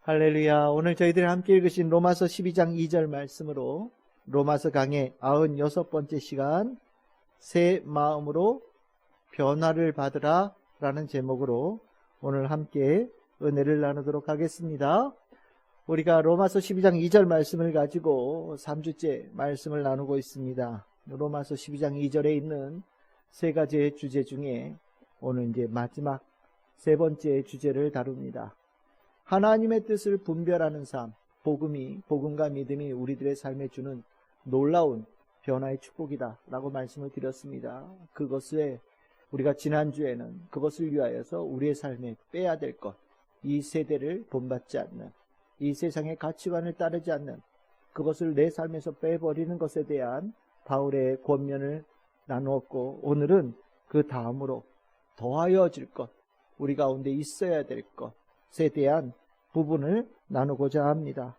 할렐루야. 오늘 저희들이 함께 읽으신 로마서 12장 2절 말씀으로 로마서 강의 96번째 시간 새 마음으로 변화를 받으라 라는 제목으로 오늘 함께 은혜를 나누도록 하겠습니다. 우리가 로마서 12장 2절 말씀을 가지고 3주째 말씀을 나누고 있습니다. 로마서 12장 2절에 있는 세 가지의 주제 중에 오늘 이제 마지막 세 번째 주제를 다룹니다. 하나님의 뜻을 분별하는 삶, 복음과 믿음이 우리들의 삶에 주는 놀라운 변화의 축복이다 라고 말씀을 드렸습니다. 그것에 우리가 지난주에는 그것을 위하여서 우리의 삶에 빼야 될 것, 이 세대를 본받지 않는, 이 세상의 가치관을 따르지 않는 그것을 내 삶에서 빼버리는 것에 대한 바울의 권면을 나누었고, 오늘은 그 다음으로 더하여질 것, 우리 가운데 있어야 될 것에 대한 부분을 나누고자 합니다.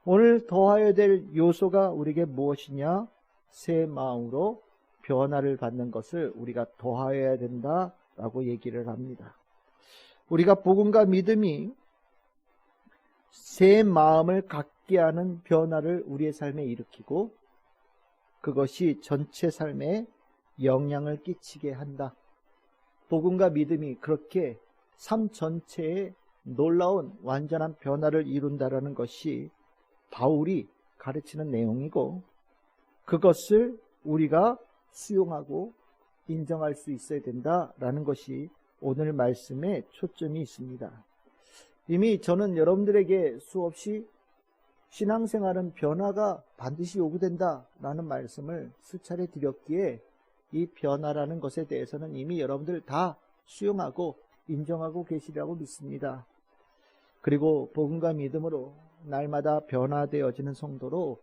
오늘 더하여야 될 요소가 우리에게 무엇이냐? 새 마음으로 변화를 받는 것을 우리가 더하여야 된다라고 얘기를 합니다. 우리가 복음과 믿음이 새 마음을 갖게 하는 변화를 우리의 삶에 일으키고 그것이 전체 삶에 영향을 끼치게 한다. 복음과 믿음이 그렇게 삶 전체에 놀라운 완전한 변화를 이룬다라는 것이 바울이 가르치는 내용이고, 그것을 우리가 수용하고 인정할 수 있어야 된다라는 것이 오늘 말씀에 초점이 있습니다. 이미 저는 여러분들에게 수없이 신앙생활은 변화가 반드시 요구된다라는 말씀을 수차례 드렸기에 이 변화라는 것에 대해서는 이미 여러분들 다 수용하고 인정하고 계시리라고 믿습니다. 그리고 복음과 믿음으로 날마다 변화되어지는 성도로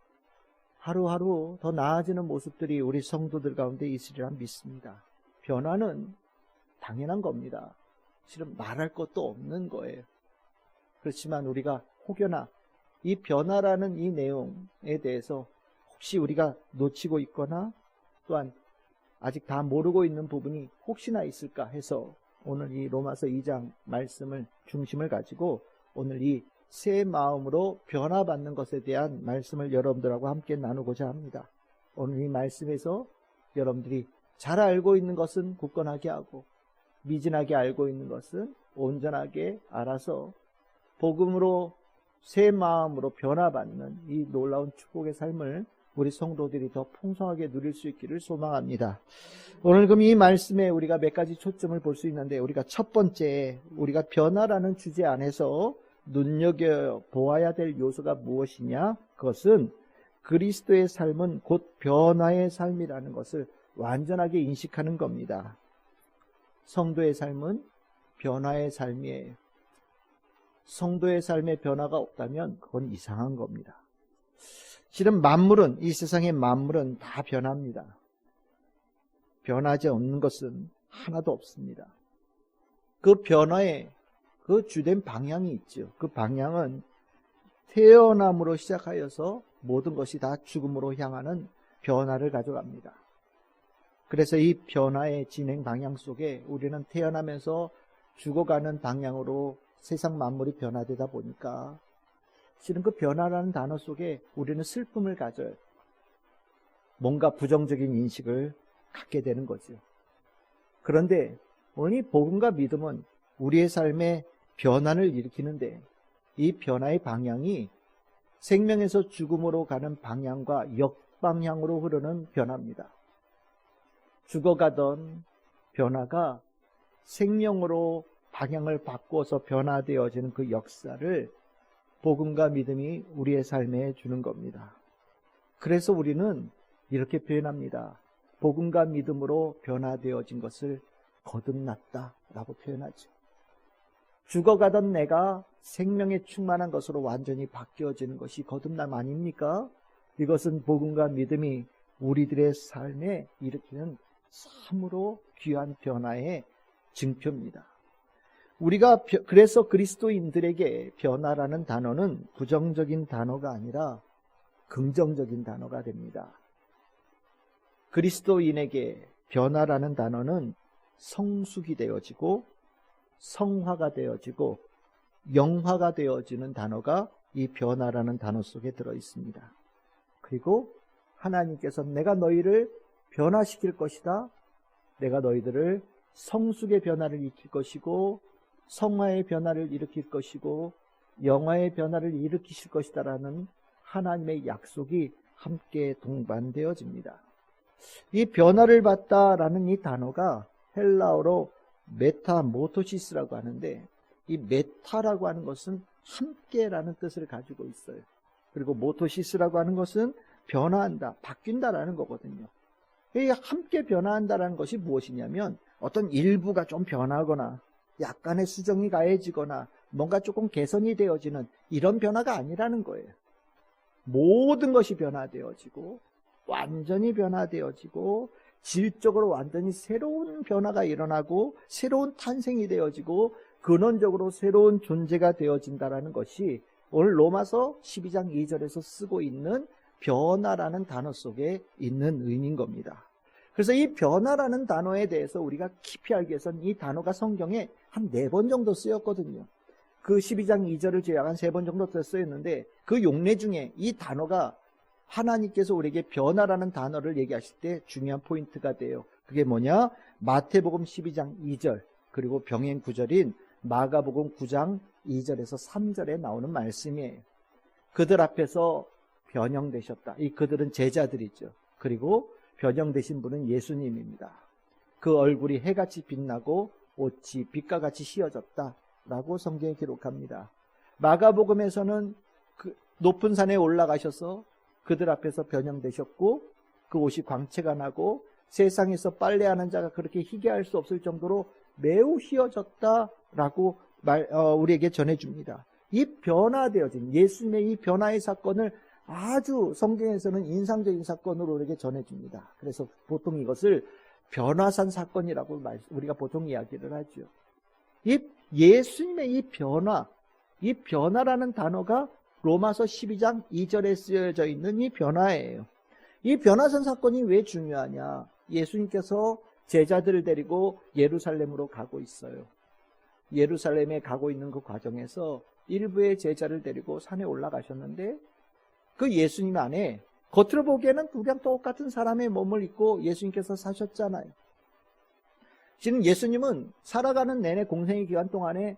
하루하루 더 나아지는 모습들이 우리 성도들 가운데 있으리라 믿습니다. 변화는 당연한 겁니다. 실은 말할 것도 없는 거예요. 그렇지만 우리가 혹여나 이 변화라는 이 내용에 대해서 혹시 우리가 놓치고 있거나 또한 아직 다 모르고 있는 부분이 혹시나 있을까 해서 오늘 이 로마서 2장 말씀을 중심을 가지고 오늘 이 새 마음으로 변화받는 것에 대한 말씀을 여러분들하고 함께 나누고자 합니다. 오늘 이 말씀에서 여러분들이 잘 알고 있는 것은 굳건하게 하고 미진하게 알고 있는 것은 온전하게 알아서 복음으로 새 마음으로 변화받는 이 놀라운 축복의 삶을 우리 성도들이 더 풍성하게 누릴 수 있기를 소망합니다. 오늘 그럼 이 말씀에 우리가 몇 가지 초점을 볼 수 있는데, 우리가 첫 번째, 우리가 변화라는 주제 안에서 눈여겨보아야 될 요소가 무엇이냐? 그것은 그리스도의 삶은 곧 변화의 삶이라는 것을 완전하게 인식하는 겁니다. 성도의 삶은 변화의 삶이에요. 성도의 삶에 변화가 없다면 그건 이상한 겁니다. 실은 만물은, 이 세상의 만물은 다 변합니다. 변하지 않는 것은 하나도 없습니다. 그 변화에 그 주된 방향이 있죠. 그 방향은 태어남으로 시작하여서 모든 것이 다 죽음으로 향하는 변화를 가져갑니다. 그래서 이 변화의 진행 방향 속에 우리는 태어나면서 죽어가는 방향으로 세상 만물이 변화되다 보니까 실은 그 변화라는 단어 속에 우리는 슬픔을 가져요. 뭔가 부정적인 인식을 갖게 되는 거죠. 그런데 오늘 이 복음과 믿음은 우리의 삶에 변화를 일으키는데, 이 변화의 방향이 생명에서 죽음으로 가는 방향과 역방향으로 흐르는 변화입니다. 죽어가던 변화가 생명으로 방향을 바꿔서 변화되어지는 그 역사를 복음과 믿음이 우리의 삶에 주는 겁니다. 그래서 우리는 이렇게 표현합니다. 복음과 믿음으로 변화되어진 것을 거듭났다라고 표현하죠. 죽어가던 내가 생명에 충만한 것으로 완전히 바뀌어지는 것이 거듭남 아닙니까? 이것은 복음과 믿음이 우리들의 삶에 일으키는 참으로 귀한 변화의 증표입니다. 우리가 그래서 그리스도인들에게 변화라는 단어는 부정적인 단어가 아니라 긍정적인 단어가 됩니다. 그리스도인에게 변화라는 단어는 성숙이 되어지고 성화가 되어지고 영화가 되어지는 단어가 이 변화라는 단어 속에 들어있습니다. 그리고 하나님께서 내가 너희를 변화시킬 것이다. 내가 너희들을 성숙의 변화를 일으킬 것이고 성화의 변화를 일으킬 것이고 영화의 변화를 일으키실 것이다 라는 하나님의 약속이 함께 동반되어집니다. 이 변화를 받다라는 이 단어가 헬라어로 메타모토시스라고 하는데, 이 메타라고 하는 것은 함께라는 뜻을 가지고 있어요. 그리고 모토시스라고 하는 것은 변화한다, 바뀐다라는 거거든요. 이 함께 변화한다라는 것이 무엇이냐면 어떤 일부가 좀 변하거나 약간의 수정이 가해지거나 뭔가 조금 개선이 되어지는 이런 변화가 아니라는 거예요. 모든 것이 변화되어지고 완전히 변화되어지고 질적으로 완전히 새로운 변화가 일어나고 새로운 탄생이 되어지고 근원적으로 새로운 존재가 되어진다는 것이 오늘 로마서 12장 2절에서 쓰고 있는 변화라는 단어 속에 있는 의미인 겁니다. 그래서 이 변화라는 단어에 대해서 우리가 깊이 알기 위해서는 이 단어가 성경에 한 4번 정도 쓰였거든요. 그 12장 2절을 제외한 한 3번 정도 쓰였는데 그 용례 중에 이 단어가 하나님께서 우리에게 변화라는 단어를 얘기하실 때 중요한 포인트가 돼요. 그게 뭐냐? 마태복음 12장 2절 그리고 병행 구절인 마가복음 9장 2절에서 3절에 나오는 말씀이에요. 그들 앞에서 변형되셨다. 이 그들은 제자들이죠. 그리고 변형되신 분은 예수님입니다. 그 얼굴이 해같이 빛나고 옷이 빛과 같이 휘어졌다 라고 성경에 기록합니다. 마가복음에서는 그 높은 산에 올라가셔서 그들 앞에서 변형되셨고 그 옷이 광채가 나고 세상에서 빨래하는 자가 그렇게 희게할 수 없을 정도로 매우 휘어졌다라고 우리에게 전해줍니다. 이 변화되어진 예수님의 이 변화의 사건을 아주 성경에서는 인상적인 사건으로 우리에게 전해줍니다. 그래서 보통 이것을 변화산 사건이라고 우리가 보통 이야기를 하죠. 이 예수님의 이 변화라는 단어가 로마서 12장 2절에 쓰여져 있는 이 변화예요. 이 변화산 사건이 왜 중요하냐? 예수님께서 제자들을 데리고 예루살렘으로 가고 있어요. 예루살렘에 가고 있는 그 과정에서 일부의 제자를 데리고 산에 올라가셨는데 그 예수님 안에 겉으로 보기에는 그냥 똑같은 사람의 몸을 입고 예수님께서 사셨잖아요. 지금 예수님은 살아가는 내내 공생의 기간 동안에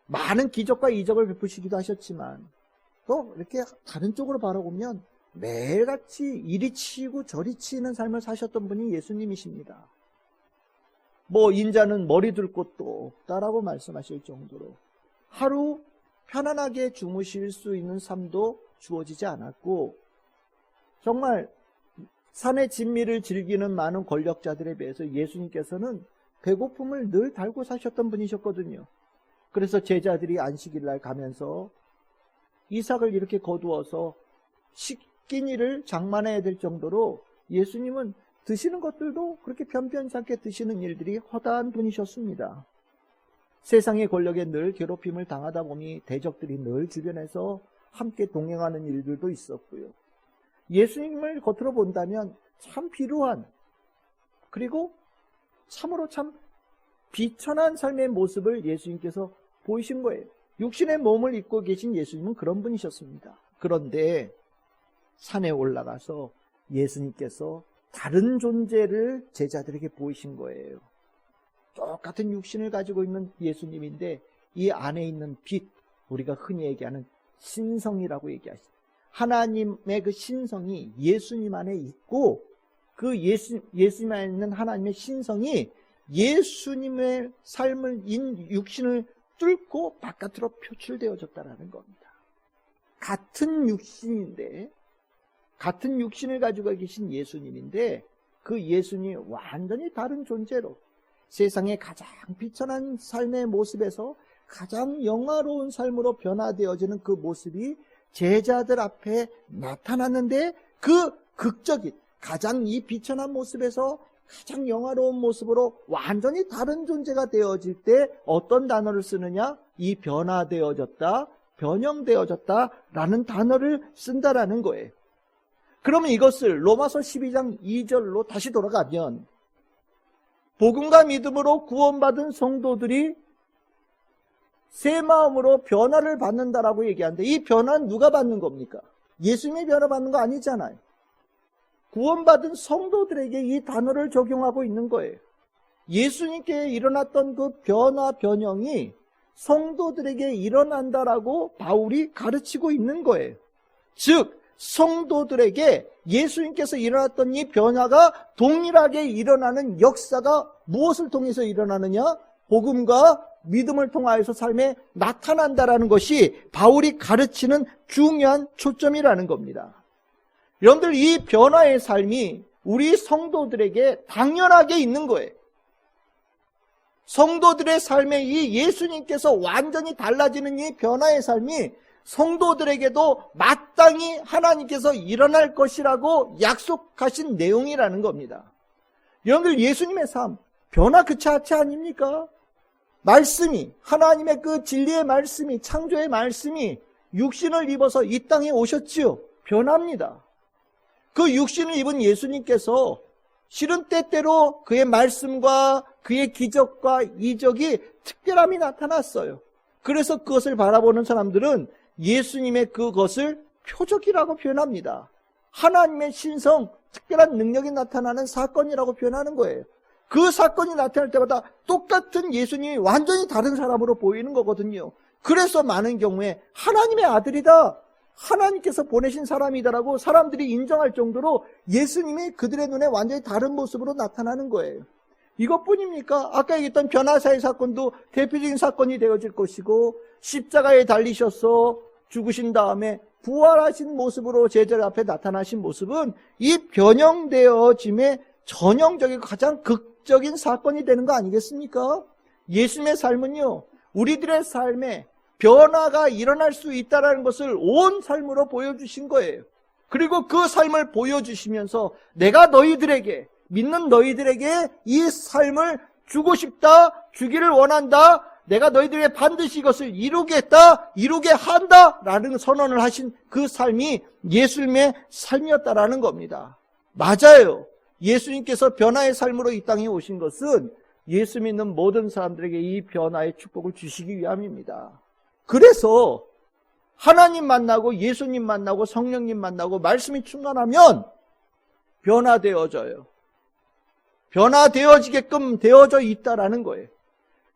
많은 기적과 이적을 베푸시기도 하셨지만 또 이렇게 다른 쪽으로 바라보면 매일같이 이리 치이고 저리 치이는 삶을 사셨던 분이 예수님이십니다. 뭐 인자는 머리 둘 곳도 없다라고 말씀하실 정도로 하루 편안하게 주무실 수 있는 삶도 주어지지 않았고 정말 산의 진미를 즐기는 많은 권력자들에 비해서 예수님께서는 배고픔을 늘 달고 사셨던 분이셨거든요. 그래서 제자들이 안식일날 가면서 이삭을 이렇게 거두어서 식기니를 장만해야 될 정도로 예수님은 드시는 것들도 그렇게 변변치 않게 드시는 일들이 허다한 분이셨습니다. 세상의 권력에 늘 괴롭힘을 당하다 보니 대적들이 늘 주변에서 함께 동행하는 일들도 있었고요. 예수님을 겉으로 본다면 참 비루한 그리고 참으로 참 비천한 삶의 모습을 예수님께서 보이신 거예요. 육신의 몸을 입고 계신 예수님은 그런 분이셨습니다. 그런데 산에 올라가서 예수님께서 다른 존재를 제자들에게 보이신 거예요. 똑같은 육신을 가지고 있는 예수님인데 이 안에 있는 빛, 우리가 흔히 얘기하는 신성이라고 얘기하시죠. 하나님의 그 신성이 예수님 안에 있고 그 예수님 안에 있는 하나님의 신성이 예수님의 삶을 육신을 뚫고 바깥으로 표출되어졌다는 겁니다. 같은 육신인데 같은 육신을 가지고 계신 예수님인데 그 예수님이 완전히 다른 존재로 세상의 가장 비천한 삶의 모습에서 가장 영화로운 삶으로 변화되어지는 그 모습이 제자들 앞에 나타났는데 그 극적인 가장 이 비천한 모습에서 가장 영화로운 모습으로 완전히 다른 존재가 되어질 때 어떤 단어를 쓰느냐? 이 변화되어졌다, 변형되어졌다라는 단어를 쓴다라는 거예요. 그러면 이것을 로마서 12장 2절로 다시 돌아가면 복음과 믿음으로 구원받은 성도들이 새 마음으로 변화를 받는다라고 얘기하는데 이 변화는 누가 받는 겁니까? 예수님이 변화 받는 거 아니잖아요. 구원받은 성도들에게 이 단어를 적용하고 있는 거예요. 예수님께 일어났던 그 변화, 변형이 성도들에게 일어난다라고 바울이 가르치고 있는 거예요. 즉, 성도들에게 예수님께서 일어났던 이 변화가 동일하게 일어나는 역사가 무엇을 통해서 일어나느냐? 복음과 믿음을 통하여서 삶에 나타난다라는 것이 바울이 가르치는 중요한 초점이라는 겁니다. 여러분들, 이 변화의 삶이 우리 성도들에게 당연하게 있는 거예요. 성도들의 삶에 이 예수님께서 완전히 달라지는 이 변화의 삶이 성도들에게도 마땅히 하나님께서 일어날 것이라고 약속하신 내용이라는 겁니다. 여러분들, 예수님의 삶, 변화 그 자체 아닙니까? 말씀이, 하나님의 그 진리의 말씀이, 창조의 말씀이 육신을 입어서 이 땅에 오셨지요. 변합니다. 그 육신을 입은 예수님께서 실은 때때로 그의 말씀과 그의 기적과 이적이 특별함이 나타났어요. 그래서 그것을 바라보는 사람들은 예수님의 그것을 표적이라고 표현합니다. 하나님의 신성, 특별한 능력이 나타나는 사건이라고 표현하는 거예요. 그 사건이 나타날 때마다 똑같은 예수님이 완전히 다른 사람으로 보이는 거거든요. 그래서 많은 경우에 하나님의 아들이다, 하나님께서 보내신 사람이다라고 사람들이 인정할 정도로 예수님이 그들의 눈에 완전히 다른 모습으로 나타나는 거예요. 이것뿐입니까? 아까 얘기했던 변화사의 사건도 대표적인 사건이 되어질 것이고, 십자가에 달리셔서 죽으신 다음에 부활하신 모습으로 제자들 앞에 나타나신 모습은 이 변형되어짐의 전형적이고 가장 극적인 사건이 되는 거 아니겠습니까? 예수님의 삶은요, 우리들의 삶에 변화가 일어날 수 있다는 것을 온 삶으로 보여주신 거예요. 그리고 그 삶을 보여주시면서 내가 너희들에게, 믿는 너희들에게 이 삶을 주고 싶다, 주기를 원한다, 내가 너희들에게 반드시 이것을 이루겠다, 이루게 한다 라는 선언을 하신 그 삶이 예수님의 삶이었다라는 겁니다. 맞아요. 예수님께서 변화의 삶으로 이 땅에 오신 것은 예수 믿는 모든 사람들에게 이 변화의 축복을 주시기 위함입니다. 그래서 하나님 만나고 예수님 만나고 성령님 만나고 말씀이 충만하면 변화되어져요. 변화되어지게끔 되어져 있다라는 거예요.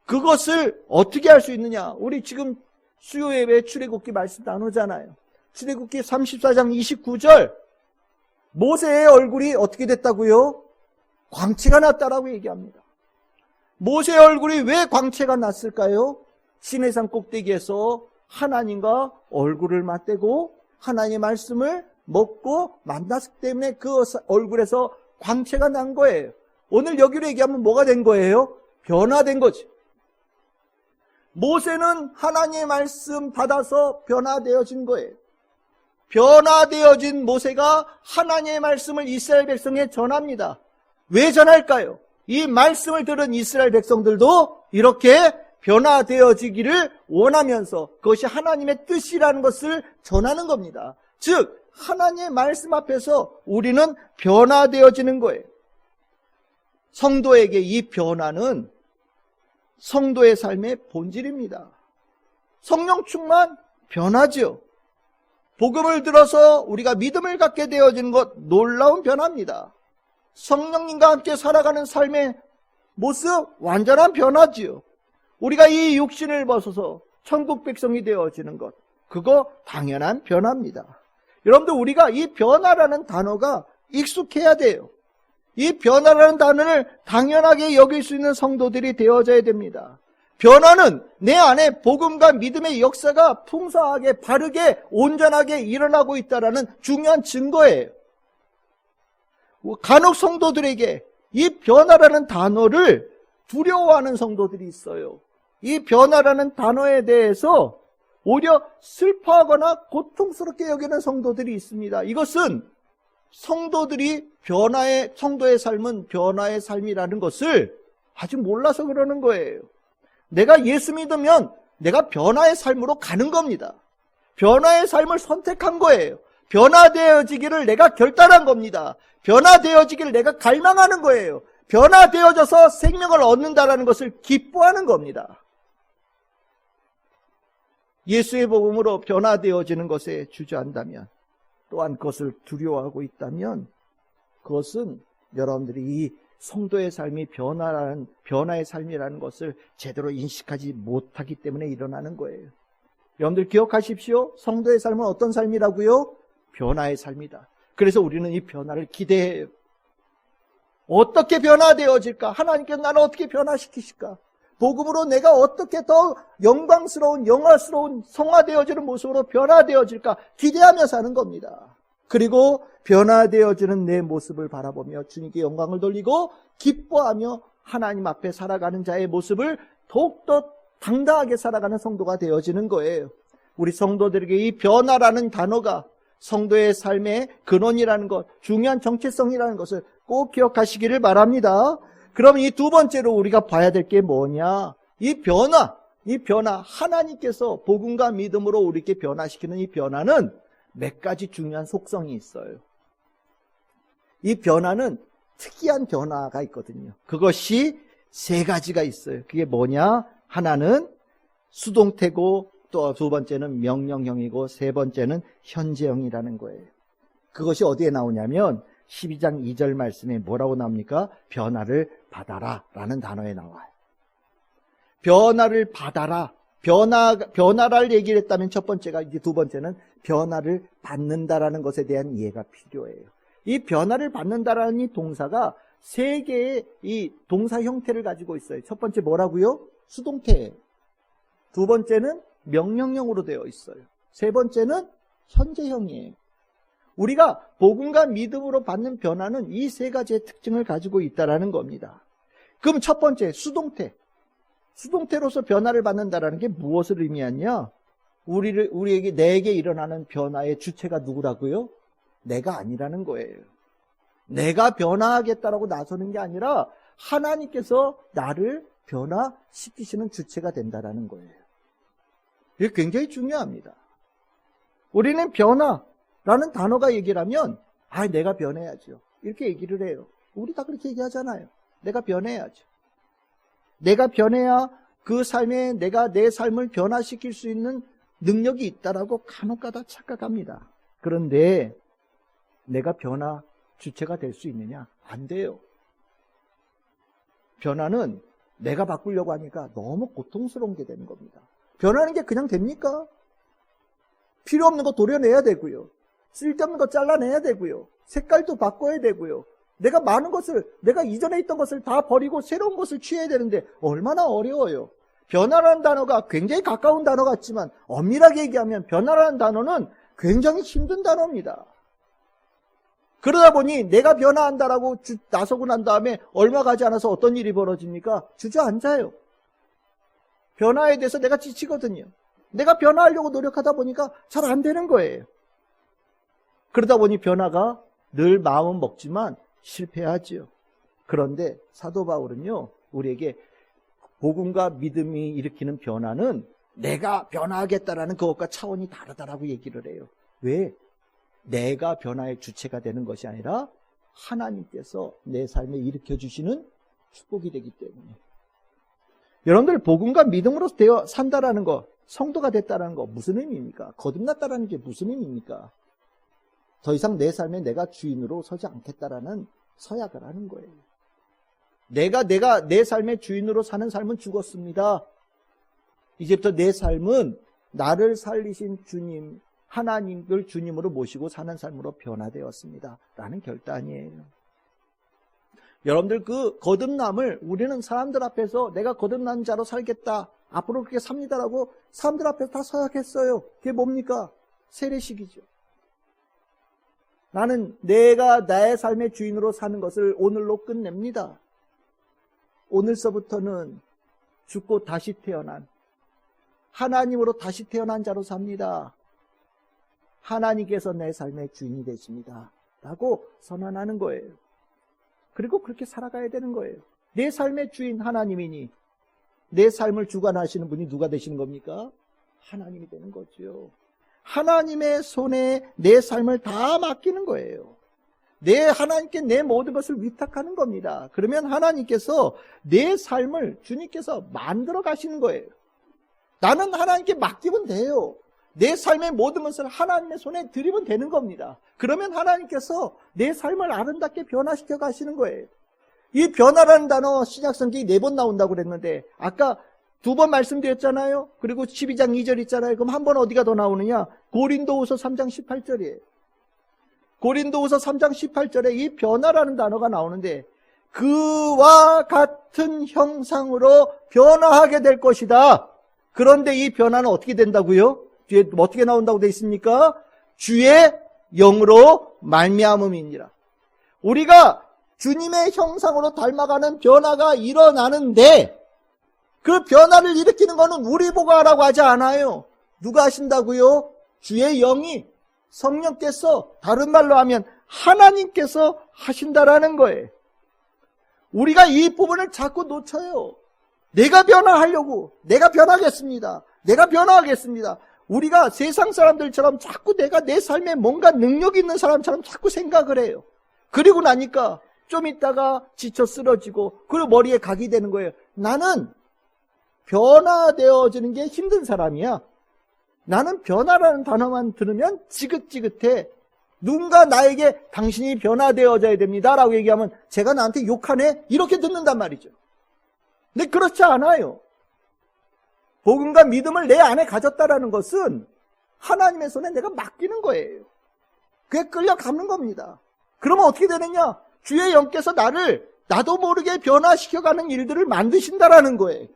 그것을 어떻게 할 수 있느냐? 우리 지금 수요예배 출애굽기 말씀 나누잖아요. 출애굽기 34장 29절, 모세의 얼굴이 어떻게 됐다고요? 광채가 났다라고 얘기합니다. 모세의 얼굴이 왜 광채가 났을까요? 시내산 꼭대기에서 하나님과 얼굴을 맞대고 하나님의 말씀을 먹고 만났기 때문에 그 얼굴에서 광채가 난 거예요. 오늘 여기로 얘기하면 뭐가 된 거예요? 변화된 거지. 모세는 하나님의 말씀 받아서 변화되어진 거예요. 변화되어진 모세가 하나님의 말씀을 이스라엘 백성에 전합니다. 왜 전할까요? 이 말씀을 들은 이스라엘 백성들도 이렇게 변화되어지기를 원하면서 그것이 하나님의 뜻이라는 것을 전하는 겁니다. 즉, 하나님의 말씀 앞에서 우리는 변화되어지는 거예요. 성도에게 이 변화는 성도의 삶의 본질입니다. 성령 충만 변화죠. 복음을 들어서 우리가 믿음을 갖게 되어지는 것, 놀라운 변화입니다. 성령님과 함께 살아가는 삶의 모습, 완전한 변화지요. 우리가 이 육신을 벗어서 천국 백성이 되어지는 것, 그거 당연한 변화입니다. 여러분들, 우리가 이 변화라는 단어가 익숙해야 돼요. 이 변화라는 단어를 당연하게 여길 수 있는 성도들이 되어져야 됩니다. 변화는 내 안에 복음과 믿음의 역사가 풍성하게, 바르게, 온전하게 일어나고 있다는 중요한 증거예요. 간혹 성도들에게 이 변화라는 단어를 두려워하는 성도들이 있어요. 이 변화라는 단어에 대해서 오히려 슬퍼하거나 고통스럽게 여기는 성도들이 있습니다. 이것은 성도들이 성도의 삶은 변화의 삶이라는 것을 아직 몰라서 그러는 거예요. 내가 예수 믿으면 내가 변화의 삶으로 가는 겁니다. 변화의 삶을 선택한 거예요. 변화되어지기를 내가 결단한 겁니다. 변화되어지기를 내가 갈망하는 거예요. 변화되어져서 생명을 얻는다라는 것을 기뻐하는 겁니다. 예수의 복음으로 변화되어지는 것에 주저한다면, 또한 그것을 두려워하고 있다면, 그것은 여러분들이 이 성도의 삶이 변화의 삶이라는 것을 제대로 인식하지 못하기 때문에 일어나는 거예요. 여러분들 기억하십시오. 성도의 삶은 어떤 삶이라고요? 변화의 삶이다. 그래서 우리는 이 변화를 기대해요. 어떻게 변화되어질까? 하나님께서 나를 어떻게 변화시키실까? 복음으로 내가 어떻게 더 영광스러운 성화되어지는 모습으로 변화되어질까? 기대하며 사는 겁니다. 그리고 변화되어지는 내 모습을 바라보며 주님께 영광을 돌리고 기뻐하며 하나님 앞에 살아가는 자의 모습을 더욱더 당당하게 살아가는 성도가 되어지는 거예요. 우리 성도들에게 이 변화라는 단어가 성도의 삶의 근원이라는 것, 중요한 정체성이라는 것을 꼭 기억하시기를 바랍니다. 그럼 이 두 번째로 우리가 봐야 될 게 뭐냐? 이 변화, 하나님께서 복음과 믿음으로 우리에게 변화시키는 이 변화는 몇 가지 중요한 속성이 있어요. 이 변화는 특이한 변화가 있거든요. 그것이 세 가지가 있어요. 그게 뭐냐? 하나는 수동태고, 또 두 번째는 명령형이고, 세 번째는 현재형이라는 거예요. 그것이 어디에 나오냐면 12장 2절 말씀에 뭐라고 나옵니까? 변화를 받아라 라는 단어에 나와요. 변화를 받아라. 변화를 얘기를 했다면 첫 번째가, 이제 두 번째는 변화를 받는다라는 것에 대한 이해가 필요해요. 이 변화를 받는다라는 이 동사가 세 개의 이 동사 형태를 가지고 있어요. 첫 번째 뭐라고요? 수동태예요. 두 번째는 명령형으로 되어 있어요. 세 번째는 현재형이에요. 우리가 복음과 믿음으로 받는 변화는 이 세 가지의 특징을 가지고 있다라는 겁니다. 그럼 첫 번째, 수동태. 수동태로서 변화를 받는다라는 게 무엇을 의미하냐? 내게 일어나는 변화의 주체가 누구라고요? 내가 아니라는 거예요. 내가 변화하겠다라고 나서는 게 아니라 하나님께서 나를 변화시키시는 주체가 된다라는 거예요. 이게 굉장히 중요합니다. 우리는 변화라는 단어가 얘기를 하면, 내가 변해야죠. 이렇게 얘기를 해요. 우리 다 그렇게 얘기하잖아요. 내가 변해야죠. 내가 변해야 그 삶에 내가 내 삶을 변화시킬 수 있는 능력이 있다라고 간혹가다 착각합니다. 그런데 내가 변화 주체가 될 수 있느냐? 안 돼요. 변화는 내가 바꾸려고 하니까 너무 고통스러운 게 되는 겁니다. 변하는 게 그냥 됩니까? 필요 없는 거 도려내야 되고요. 쓸데없는 거 잘라내야 되고요. 색깔도 바꿔야 되고요. 내가 이전에 있던 것을 다 버리고 새로운 것을 취해야 되는데 얼마나 어려워요. 변화라는 단어가 굉장히 가까운 단어 같지만 엄밀하게 얘기하면 변화라는 단어는 굉장히 힘든 단어입니다. 그러다 보니 내가 변화한다라고 나서고 난 다음에 얼마 가지 않아서 어떤 일이 벌어집니까? 주저앉아요. 변화에 대해서 내가 지치거든요. 내가 변화하려고 노력하다 보니까 잘 안 되는 거예요. 그러다 보니 변화가 늘 마음은 먹지만 실패하지요. 그런데 사도 바울은요, 우리에게 복음과 믿음이 일으키는 변화는 내가 변화하겠다라는 그것과 차원이 다르다라고 얘기를 해요. 왜? 내가 변화의 주체가 되는 것이 아니라 하나님께서 내 삶에 일으켜주시는 축복이 되기 때문에. 여러분들 복음과 믿음으로 되어 산다라는 거, 성도가 됐다라는 거 무슨 의미입니까? 거듭났다라는 게 무슨 의미입니까? 더 이상 내 삶에 내가 주인으로 서지 않겠다라는 서약을 하는 거예요. 내가 내 삶의 주인으로 사는 삶은 죽었습니다. 이제부터 내 삶은 나를 살리신 주님, 하나님을 주님으로 모시고 사는 삶으로 변화되었습니다. 라는 결단이에요. 여러분들 그 거듭남을 우리는 사람들 앞에서 내가 거듭난 자로 살겠다, 앞으로 그렇게 삽니다라고 사람들 앞에서 다 서약했어요. 그게 뭡니까? 세례식이죠. 나는 내가 나의 삶의 주인으로 사는 것을 오늘로 끝냅니다. 오늘서부터는 죽고 다시 태어난, 하나님으로 다시 태어난 자로 삽니다. 하나님께서 내 삶의 주인이 되십니다. 라고 선언하는 거예요. 그리고 그렇게 살아가야 되는 거예요. 내 삶의 주인 하나님이니 내 삶을 주관하시는 분이 누가 되시는 겁니까? 하나님이 되는 거죠. 하나님의 손에 내 삶을 다 맡기는 거예요. 하나님께 내 모든 것을 위탁하는 겁니다. 그러면 하나님께서 내 삶을 주님께서 만들어 가시는 거예요. 나는 하나님께 맡기면 돼요. 내 삶의 모든 것을 하나님의 손에 드리면 되는 겁니다. 그러면 하나님께서 내 삶을 아름답게 변화시켜 가시는 거예요. 이 변화라는 단어 신약성경이 4번 나온다고 그랬는데 아까 2번 말씀드렸잖아요. 그리고 12장 2절 있잖아요. 그럼 한 번 어디가 더 나오느냐? 고린도후서 3장 18절이에요. 고린도후서 3장 18절에 이 변화라는 단어가 나오는데 그와 같은 형상으로 변화하게 될 것이다. 그런데 이 변화는 어떻게 된다고요? 뒤에 어떻게 나온다고 되어 있습니까? 주의 영으로 말미암음이니라. 우리가 주님의 형상으로 닮아가는 변화가 일어나는데 그 변화를 일으키는 것은 우리 보고 하라고 하지 않아요. 누가 하신다고요? 주의 영이 성령께서, 다른 말로 하면 하나님께서 하신다라는 거예요. 우리가 이 부분을 자꾸 놓쳐요. 내가 변화하려고, 내가 변하겠습니다. 내가 변화하겠습니다. 우리가 세상 사람들처럼 자꾸 내가 내 삶에 뭔가 능력 있는 사람처럼 자꾸 생각을 해요. 그리고 나니까 좀 있다가 지쳐 쓰러지고 그리고 머리에 각이 되는 거예요. 나는 변화되어지는 게 힘든 사람이야. 나는 변화라는 단어만 들으면 지긋지긋해. 누군가 나에게 당신이 변화되어져야 됩니다 라고 얘기하면 제가 나한테 욕하네? 이렇게 듣는단 말이죠. 근데 그렇지 않아요. 복음과 믿음을 내 안에 가졌다라는 것은 하나님의 손에 내가 맡기는 거예요. 그게 끌려가는 겁니다. 그러면 어떻게 되느냐? 주의 영께서 나를 나도 모르게 변화시켜가는 일들을 만드신다라는 거예요.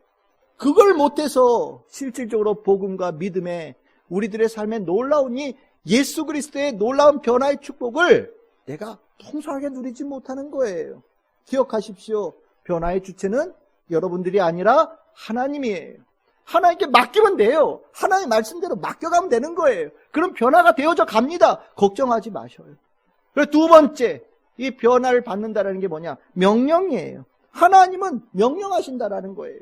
그걸 못해서 실질적으로 복음과 믿음에 우리들의 삶에 놀라운 이 예수 그리스도의 놀라운 변화의 축복을 내가 풍성하게 누리지 못하는 거예요. 기억하십시오. 변화의 주체는 여러분들이 아니라 하나님이에요. 하나님께 맡기면 돼요. 하나님 말씀대로 맡겨가면 되는 거예요. 그럼 변화가 되어져 갑니다. 걱정하지 마셔요. 그리고 2번째, 이 변화를 받는다는 게 뭐냐? 명령이에요. 하나님은 명령하신다라는 거예요.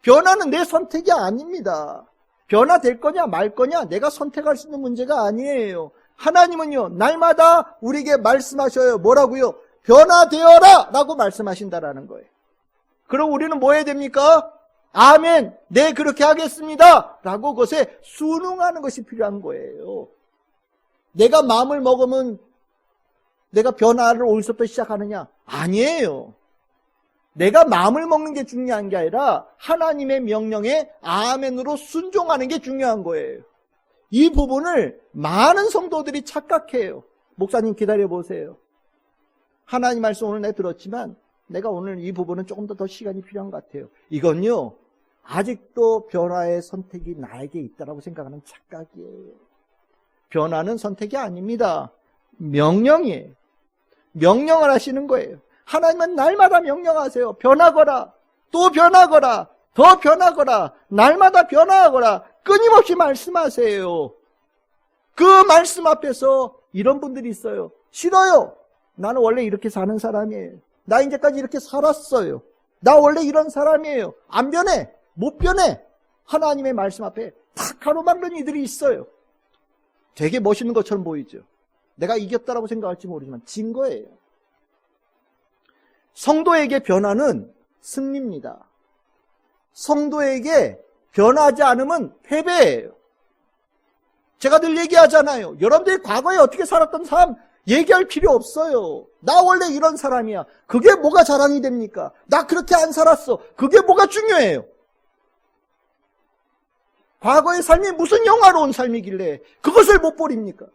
변화는 내 선택이 아닙니다. 변화될 거냐 말 거냐 내가 선택할 수 있는 문제가 아니에요. 하나님은요, 날마다 우리에게 말씀하셔요. 뭐라고요? 변화되어라! 라고 말씀하신다라는 거예요. 그럼 우리는 뭐 해야 됩니까? 아멘, 네 그렇게 하겠습니다 라고 그것에 순응하는 것이 필요한 거예요. 내가 마음을 먹으면 내가 변화를 어디서부터 시작하느냐? 아니에요. 내가 마음을 먹는 게 중요한 게 아니라 하나님의 명령에 아멘으로 순종하는 게 중요한 거예요. 이 부분을 많은 성도들이 착각해요. 목사님 기다려보세요. 하나님 말씀 오늘 내가 들었지만 내가 오늘 이 부분은 조금 더 시간이 필요한 것 같아요. 이건요, 아직도 변화의 선택이 나에게 있다고 생각하는 착각이에요. 변화는 선택이 아닙니다. 명령이에요. 명령을 하시는 거예요. 하나님은 날마다 명령하세요. 변하거라, 또 변하거라, 더 변하거라, 날마다 변화하거라, 끊임없이 말씀하세요. 그 말씀 앞에서 이런 분들이 있어요. 싫어요. 나는 원래 이렇게 사는 사람이에요. 나 이제까지 이렇게 살았어요. 나 원래 이런 사람이에요. 안 변해. 못 변해. 하나님의 말씀 앞에 탁 가로막는 이들이 있어요. 되게 멋있는 것처럼 보이죠. 내가 이겼다라고 생각할지 모르지만 진 거예요. 성도에게 변화는 승리입니다. 성도에게 변하지 않으면 패배예요. 제가 늘 얘기하잖아요. 여러분들이 과거에 어떻게 살았던 삶 얘기할 필요 없어요. 나 원래 이런 사람이야. 그게 뭐가 자랑이 됩니까? 나 그렇게 안 살았어. 그게 뭐가 중요해요? 과거의 삶이 무슨 영화로운 삶이길래 그것을 못 버립니까?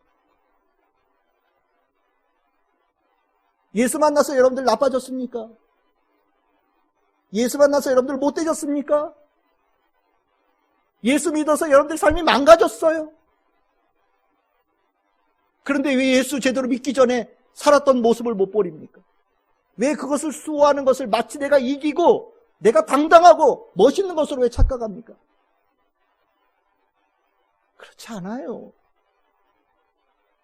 예수 만나서 여러분들 나빠졌습니까? 예수 만나서 여러분들 못되졌습니까? 예수 믿어서 여러분들 삶이 망가졌어요? 그런데 왜 예수 제대로 믿기 전에 살았던 모습을 못 버립니까? 왜 그것을 수호하는 것을 마치 내가 이기고 내가 당당하고 멋있는 것으로 왜 착각합니까? 그렇지 않아요.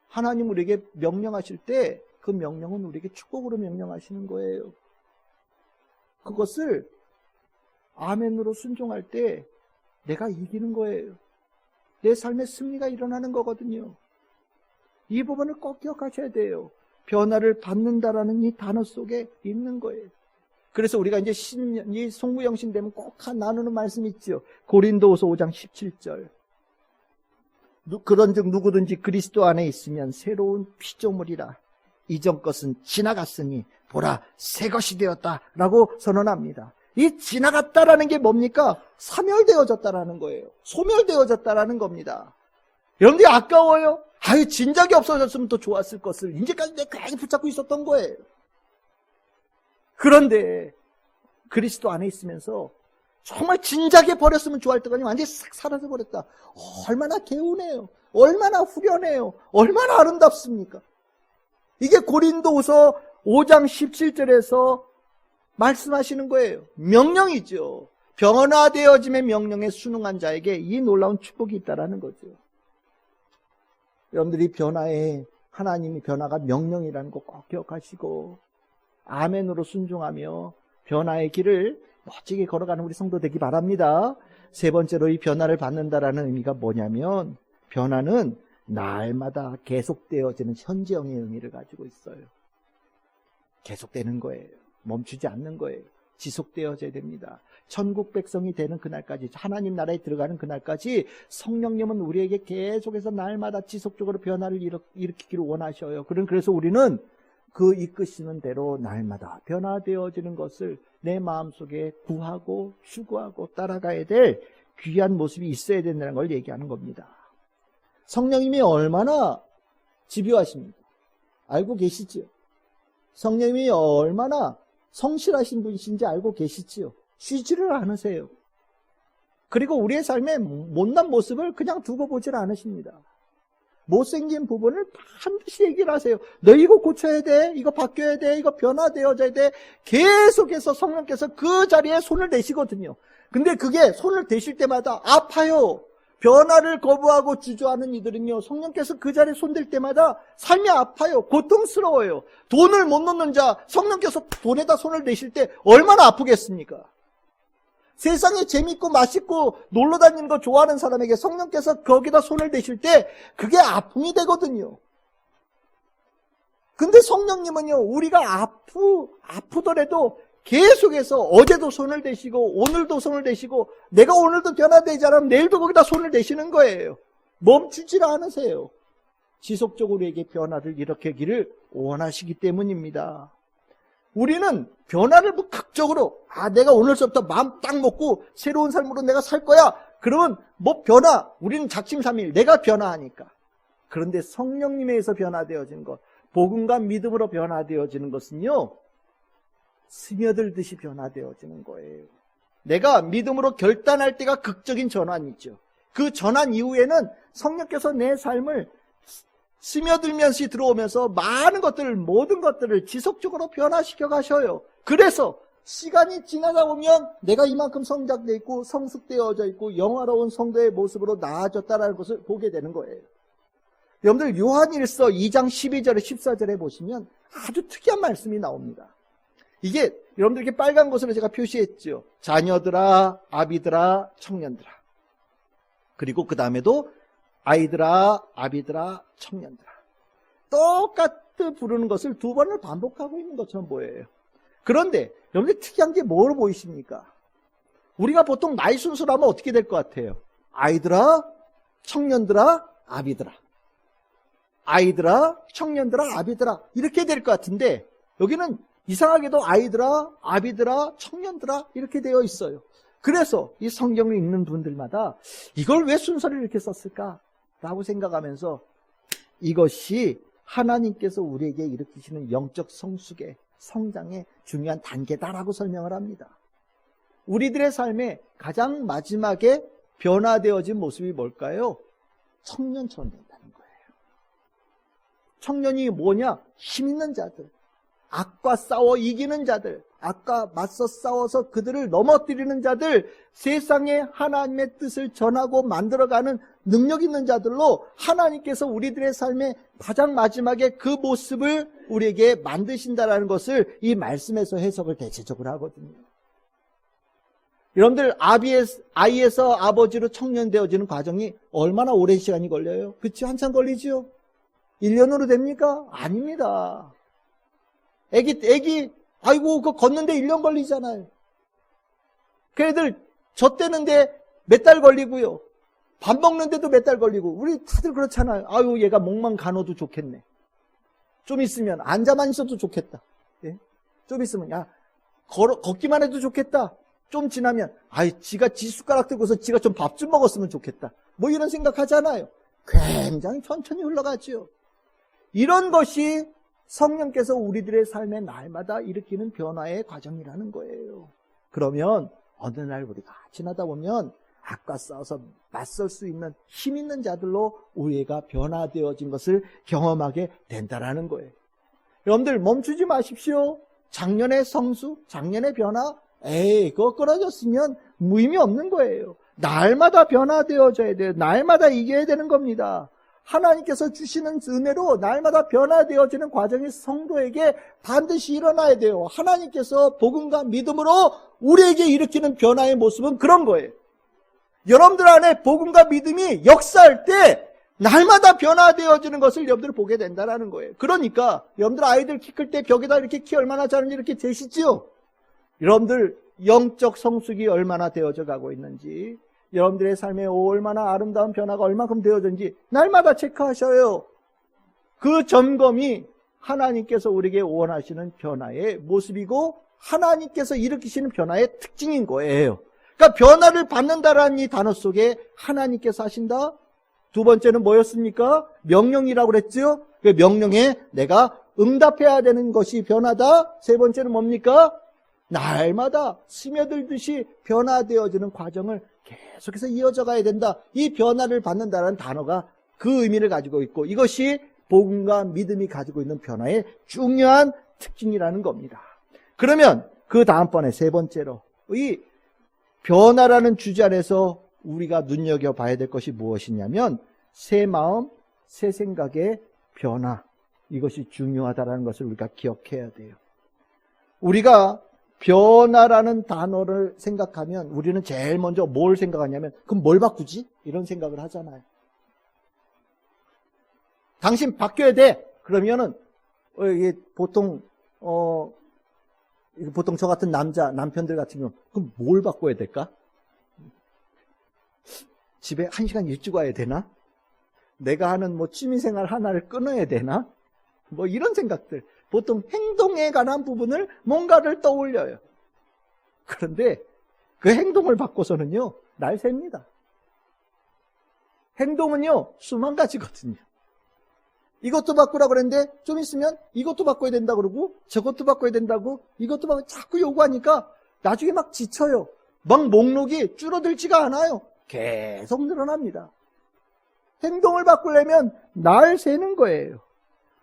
하나님 우리에게 명령하실 때 그 명령은 우리에게 축복으로 명령하시는 거예요. 그것을 아멘으로 순종할 때 내가 이기는 거예요. 내 삶의 승리가 일어나는 거거든요. 이 부분을 꼭 기억하셔야 돼요. 변화를 받는다라는 이 단어 속에 있는 거예요. 그래서 우리가 이제 이 송구영신 되면 꼭 나누는 말씀 있죠. 고린도후서 5장 17절. 그런즉 누구든지 그리스도 안에 있으면 새로운 피조물이라. 이전 것은 지나갔으니 보라 새 것이 되었다라고 선언합니다. 이 지나갔다라는 게 뭡니까? 사멸되어졌다라는 거예요. 소멸되어졌다라는 겁니다. 여러분들이 아까워요? 아유, 진작에 없어졌으면 더 좋았을 것을 이제까지 내가 괜히 붙잡고 있었던 거예요. 그런데 그리스도 안에 있으면서 정말 진작에 버렸으면 좋아할 때가 아니라 완전히 싹 사라져버렸다. 얼마나 개운해요. 얼마나 후련해요. 얼마나 아름답습니까? 이게 고린도후서 5장 17절에서 말씀하시는 거예요. 명령이죠. 변화되어짐의 명령에 순응한 자에게 이 놀라운 축복이 있다는 거죠. 여러분들이 하나님이 변화가 명령이라는 거 꼭 기억하시고 아멘으로 순종하며 변화의 길을 멋지게 걸어가는 우리 성도 되기 바랍니다. 세 번째로 이 변화를 받는다라는 의미가 뭐냐면 변화는 날마다 계속되어지는 현재형의 의미를 가지고 있어요. 계속되는 거예요. 멈추지 않는 거예요. 지속되어져야 됩니다. 천국 백성이 되는 그날까지, 하나님 나라에 들어가는 그날까지 성령님은 우리에게 계속해서 날마다 지속적으로 변화를 일으키기를 원하셔요. 그래서 우리는 그 이끄시는 대로 날마다 변화되어지는 것을 내 마음속에 구하고 추구하고 따라가야 될 귀한 모습이 있어야 된다는 걸 얘기하는 겁니다. 성령님이 얼마나 집요하십니까? 알고 계시지요? 성령님이 얼마나 성실하신 분이신지 알고 계시지요? 쉬지를 않으세요. 그리고 우리의 삶의 못난 모습을 그냥 두고 보질 않으십니다. 못생긴 부분을 반드시 얘기를 하세요. 너 이거 고쳐야 돼, 이거 바뀌어야 돼, 이거 변화되어져야 돼. 계속해서 성령께서 그 자리에 손을 대시거든요. 근데 그게 손을 대실 때마다 아파요. 변화를 거부하고 주저하는 이들은요, 성령께서 그 자리에 손댈 때마다 삶이 아파요. 고통스러워요. 돈을 못 놓는 자, 성령께서 돈에다 손을 대실 때 얼마나 아프겠습니까? 세상에 재밌고 맛있고 놀러 다니는 거 좋아하는 사람에게 성령께서 거기다 손을 대실 때 그게 아픔이 되거든요. 근데 성령님은요, 우리가 아프더라도 계속해서 어제도 손을 대시고 오늘도 손을 대시고 내가 오늘도 변화되지 않으면 내일도 거기다 손을 대시는 거예요. 멈추질 않으세요. 지속적으로 우리에게 변화를 일으키기를 원하시기 때문입니다. 우리는 변화를 극적으로 내가 오늘서부터 마음 딱 먹고 새로운 삶으로 내가 살 거야. 그러면 우리는 작심삼일 내가 변화하니까. 그런데 성령님에 의해서 변화되어지는 것, 복음과 믿음으로 변화되어지는 것은요, 스며들듯이 변화되어지는 거예요. 내가 믿음으로 결단할 때가 극적인 전환이죠. 그 전환 이후에는 성령께서 내 삶을 스며들면서 들어오면서 모든 것들을 지속적으로 변화시켜 가셔요. 그래서 시간이 지나다 보면 내가 이만큼 성장되어 있고 성숙되어져 있고 영화로운 성도의 모습으로 나아졌다는 것을 보게 되는 거예요. 여러분들 요한일서 2장 12절에 14절에 보시면 아주 특이한 말씀이 나옵니다. 이게 여러분들 이렇게 빨간 것으로 제가 표시했죠. 자녀들아, 아비들아, 청년들아. 그리고 그 다음에도 아이들아, 아비들아, 청년들아. 똑같이 부르는 것을 두 번을 반복하고 있는 것처럼 보여요. 그런데 여러분들 특이한 게 뭐로 보이십니까? 우리가 보통 나이 순서로 하면 어떻게 될 것 같아요? 아이들아, 청년들아, 아비들아. 아이들아, 청년들아, 아비들아. 이렇게 될 것 같은데 여기는 이상하게도 아이들아, 아비들아, 청년들아 이렇게 되어 있어요. 그래서 이 성경을 읽는 분들마다 이걸 왜 순서를 이렇게 썼을까? 라고 생각하면서 이것이 하나님께서 우리에게 일으키시는 영적 성숙의 성장의 중요한 단계다라고 설명을 합니다. 우리들의 삶에 가장 마지막에 변화되어진 모습이 뭘까요? 청년처럼 된다는 거예요. 청년이 뭐냐? 힘 있는 자들, 악과 싸워 이기는 자들, 악과 맞서 싸워서 그들을 넘어뜨리는 자들, 세상에 하나님의 뜻을 전하고 만들어가는 능력 있는 자들로 하나님께서 우리들의 삶의 가장 마지막에 그 모습을 우리에게 만드신다라는 것을 이 말씀에서 해석을 대체적으로 하거든요. 여러분들 아이에서 아버지로 청년 되어지는 과정이 얼마나 오랜 시간이 걸려요? 그치? 한참 걸리지요? 1년으로 됩니까? 아닙니다. 애기 아이고, 그거 걷는데 1년 걸리잖아요. 그 애들 젖대는데 몇 달 걸리고요. 밥 먹는데도 몇 달 걸리고. 우리 다들 그렇잖아요. 아유, 얘가 목만 가눠도 좋겠네. 좀 있으면 앉아만 있어도 좋겠다. 예? 좀 있으면 야, 걷기만 해도 좋겠다. 좀 지나면 아이, 지가 지 숟가락 들고서 지가 좀 밥 좀 먹었으면 좋겠다. 뭐 이런 생각하잖아요. 굉장히 천천히 흘러가죠. 이런 것이 성령께서 우리들의 삶에 날마다 일으키는 변화의 과정이라는 거예요. 그러면 어느 날 우리가 지나다 보면 악과 싸워서 맞설 수 있는 힘 있는 자들로 우리가 변화되어진 것을 경험하게 된다라는 거예요. 여러분들 멈추지 마십시오. 작년의 성수, 작년의 변화, 그거 끊어졌으면 무의미 없는 거예요. 날마다 변화되어져야 돼요. 날마다 이겨야 되는 겁니다. 하나님께서 주시는 은혜로 날마다 변화되어지는 과정이 성도에게 반드시 일어나야 돼요. 하나님께서 복음과 믿음으로 우리에게 일으키는 변화의 모습은 그런 거예요. 여러분들 안에 복음과 믿음이 역사할 때 날마다 변화되어지는 것을 여러분들 보게 된다는 거예요. 그러니까 여러분들 아이들 키 클 때 벽에다 이렇게 키 얼마나 자는지 이렇게 재시지요. 여러분들 영적 성숙이 얼마나 되어져 가고 있는지, 여러분들의 삶에 얼마나 아름다운 변화가 얼마큼 되어졌는지 날마다 체크하셔요. 그 점검이 하나님께서 우리에게 원하시는 변화의 모습이고 하나님께서 일으키시는 변화의 특징인 거예요. 그러니까 변화를 받는다라는 이 단어 속에 하나님께서 하신다. 두 번째는 뭐였습니까? 명령이라고 그랬죠. 그 명령에 내가 응답해야 되는 것이 변화다. 세 번째는 뭡니까? 날마다 스며들듯이 변화되어지는 과정을 계속해서 이어져 가야 된다. 이 변화를 받는다는 단어가 그 의미를 가지고 있고, 이것이 복음과 믿음이 가지고 있는 변화의 중요한 특징이라는 겁니다. 그러면 그 다음번에 세 번째로 이 변화라는 주제 안에서 우리가 눈여겨봐야 될 것이 무엇이냐면 새 마음, 새 생각의 변화, 이것이 중요하다는 것을 우리가 기억해야 돼요. 우리가 변화라는 단어를 생각하면 우리는 제일 먼저 뭘 생각하냐면 그럼 뭘 바꾸지? 이런 생각을 하잖아요. 당신 바뀌어야 돼. 그러면은 이게 보통 저 같은 남편들 같은 경우 그럼 뭘 바꿔야 될까? 집에 1시간 일찍 와야 되나? 내가 하는 취미생활 하나를 끊어야 되나? 이런 생각들. 보통 행동에 관한 부분을 뭔가를 떠올려요. 그런데 그 행동을 바꿔서는요, 날 셉니다. 행동은요, 수만 가지거든요. 이것도 바꾸라고 그랬는데 좀 있으면 이것도 바꿔야 된다고 그러고 저것도 바꿔야 된다고 이것도 바꿔 자꾸 요구하니까 나중에 막 지쳐요. 막 목록이 줄어들지가 않아요. 계속 늘어납니다. 행동을 바꾸려면 날 세는 거예요.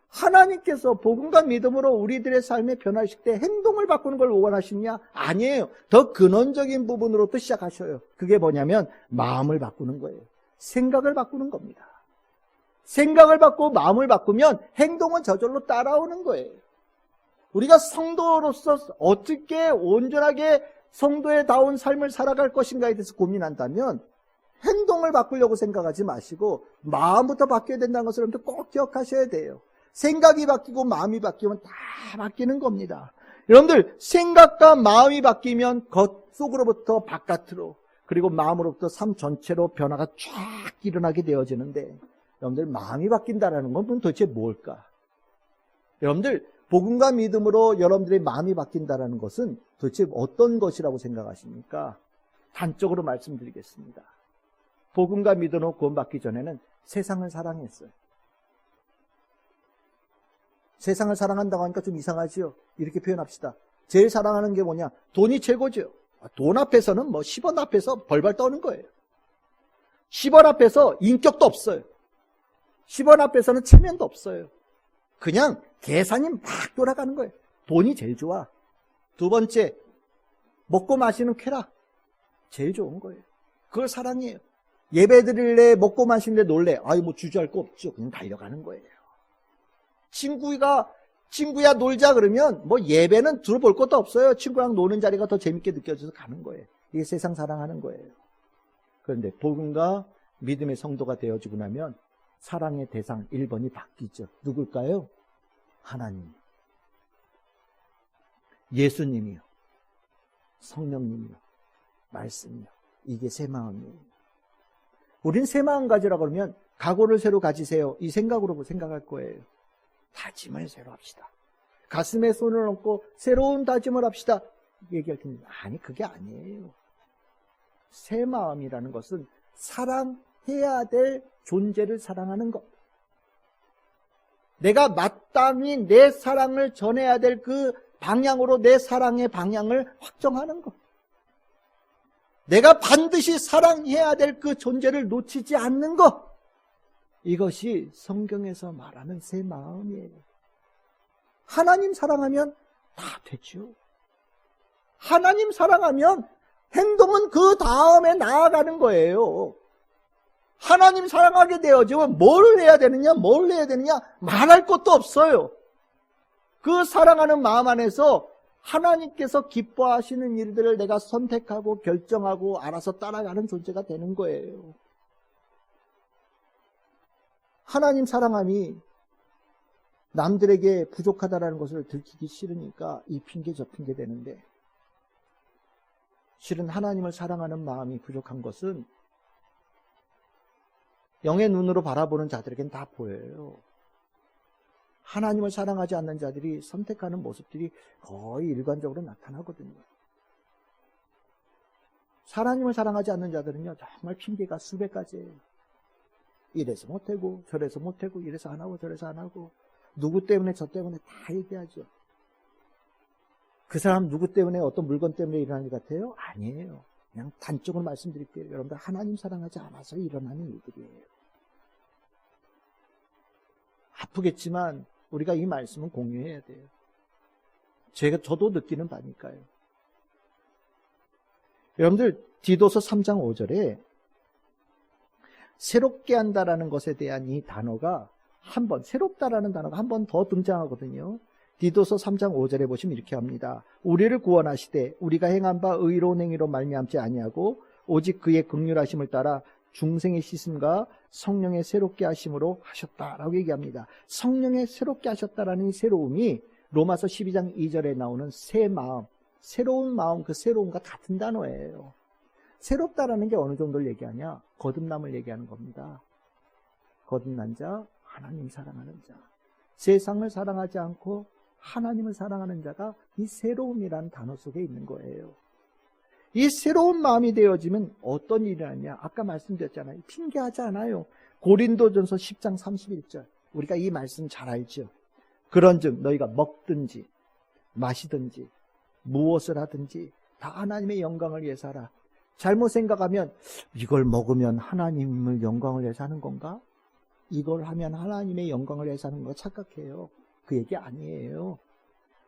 하나님께서 복음과 믿음으로 우리들의 삶의 변화시킬 때 행동을 바꾸는 걸 원하시냐? 아니에요. 더 근원적인 부분으로부터 시작하셔요. 그게 뭐냐면 마음을 바꾸는 거예요. 생각을 바꾸는 겁니다. 생각을 바꾸고 마음을 바꾸면 행동은 저절로 따라오는 거예요. 우리가 성도로서 어떻게 온전하게 성도에 다운 삶을 살아갈 것인가에 대해서 고민한다면 행동을 바꾸려고 생각하지 마시고 마음부터 바뀌어야 된다는 것을 여러분들 꼭 기억하셔야 돼요. 생각이 바뀌고 마음이 바뀌면 다 바뀌는 겁니다. 여러분들 생각과 마음이 바뀌면 겉속으로부터 바깥으로 그리고 마음으로부터 삶 전체로 변화가 쫙 일어나게 되어지는데 여러분들 마음이 바뀐다는 건 도대체 뭘까? 여러분들 복음과 믿음으로 여러분들의 마음이 바뀐다는 것은 도대체 어떤 것이라고 생각하십니까? 단적으로 말씀드리겠습니다. 복음과 믿음으로 구원받기 전에는 세상을 사랑했어요. 세상을 사랑한다고 하니까 좀 이상하죠? 이렇게 표현합시다. 제일 사랑하는 게 뭐냐? 돈이 최고죠. 돈 앞에서는 10원 앞에서 벌벌 떠는 거예요. 10원 앞에서 인격도 없어요. 10원 앞에서는 체면도 없어요. 그냥 계산이 막 돌아가는 거예요. 돈이 제일 좋아. 두 번째, 먹고 마시는 쾌락. 제일 좋은 거예요. 그걸 사랑해요. 예배 드릴래, 먹고 마시는데 놀래. 주저할 거 없죠. 그냥 달려가는 거예요. 친구야 놀자 그러면 예배는 들어볼 것도 없어요. 친구랑 노는 자리가 더 재밌게 느껴져서 가는 거예요. 이게 세상 사랑하는 거예요. 그런데 복음과 믿음의 성도가 되어지고 나면 사랑의 대상 1번이 바뀌죠. 누굴까요? 하나님. 예수님이요, 성령님이요, 말씀이요. 이게 새 마음이에요. 우린 새 마음 가지라 그러면 각오를 새로 가지세요, 이 생각으로 생각할 거예요. 다짐을 새로 합시다. 가슴에 손을 얹고 새로운 다짐을 합시다. 얘기할 텐데, 아니, 그게 아니에요. 새 마음이라는 것은 사랑해야 될 존재를 사랑하는 것. 내가 마땅히 내 사랑을 전해야 될 그 방향으로 내 사랑의 방향을 확정하는 것. 내가 반드시 사랑해야 될 그 존재를 놓치지 않는 것. 이것이 성경에서 말하는 새 마음이에요. 하나님 사랑하면 다 되죠. 하나님 사랑하면 행동은 그 다음에 나아가는 거예요. 하나님 사랑하게 되어지면 뭘 해야 되느냐, 뭘 해야 되느냐 말할 것도 없어요. 그 사랑하는 마음 안에서 하나님께서 기뻐하시는 일들을 내가 선택하고 결정하고 알아서 따라가는 존재가 되는 거예요. 하나님 사랑함이 남들에게 부족하다는 것을 들키기 싫으니까 이 핑계 저 핑계 되는데, 실은 하나님을 사랑하는 마음이 부족한 것은 영의 눈으로 바라보는 자들에겐 다 보여요. 하나님을 사랑하지 않는 자들이 선택하는 모습들이 거의 일관적으로 나타나거든요. 하나님을 사랑하지 않는 자들은요, 정말 핑계가 수백 가지예요. 이래서 못하고 저래서 못하고 이래서 안 하고 저래서 안 하고, 누구 때문에 저 때문에 다 얘기하죠. 그 사람 누구 때문에, 어떤 물건 때문에 일어나는 것 같아요? 아니에요. 그냥 단적으로 말씀드릴게요. 여러분들, 하나님 사랑하지 않아서 일어나는 일들이에요. 아프겠지만 우리가 이 말씀은 공유해야 돼요. 저도 느끼는 바니까요. 여러분들, 디도서 3장 5절에 새롭게 한다라는 것에 대한 이 단어가 새롭다라는 단어가 한 번 더 등장하거든요. 디도서 3장 5절에 보시면 이렇게 합니다. 우리를 구원하시되 우리가 행한 바 의로운 행위로 말미암지 아니하고 오직 그의 긍휼하심을 따라 중생의 씻음과 성령의 새롭게 하심으로 하셨다라고 얘기합니다. 성령의 새롭게 하셨다라는 이 새로움이 로마서 12장 2절에 나오는 새 마음, 새로운 마음, 그 새로움과 같은 단어예요. 새롭다라는 게 어느 정도를 얘기하냐? 거듭남을 얘기하는 겁니다. 거듭난 자, 하나님 사랑하는 자. 세상을 사랑하지 않고 하나님을 사랑하는 자가 이 새로움이라는 단어 속에 있는 거예요. 이 새로운 마음이 되어지면 어떤 일이 하냐? 아까 말씀드렸잖아요. 핑계하지 않아요. 고린도전서 10장 31절. 우리가 이 말씀 잘 알죠. 그런즉 너희가 먹든지 마시든지 무엇을 하든지 다 하나님의 영광을 위해서 하라. 잘못 생각하면 이걸 먹으면 하나님을 영광을 위해서 하는 건가? 이걸 하면 하나님의 영광을 위해서 하는 거 착각해요. 그 얘기 아니에요.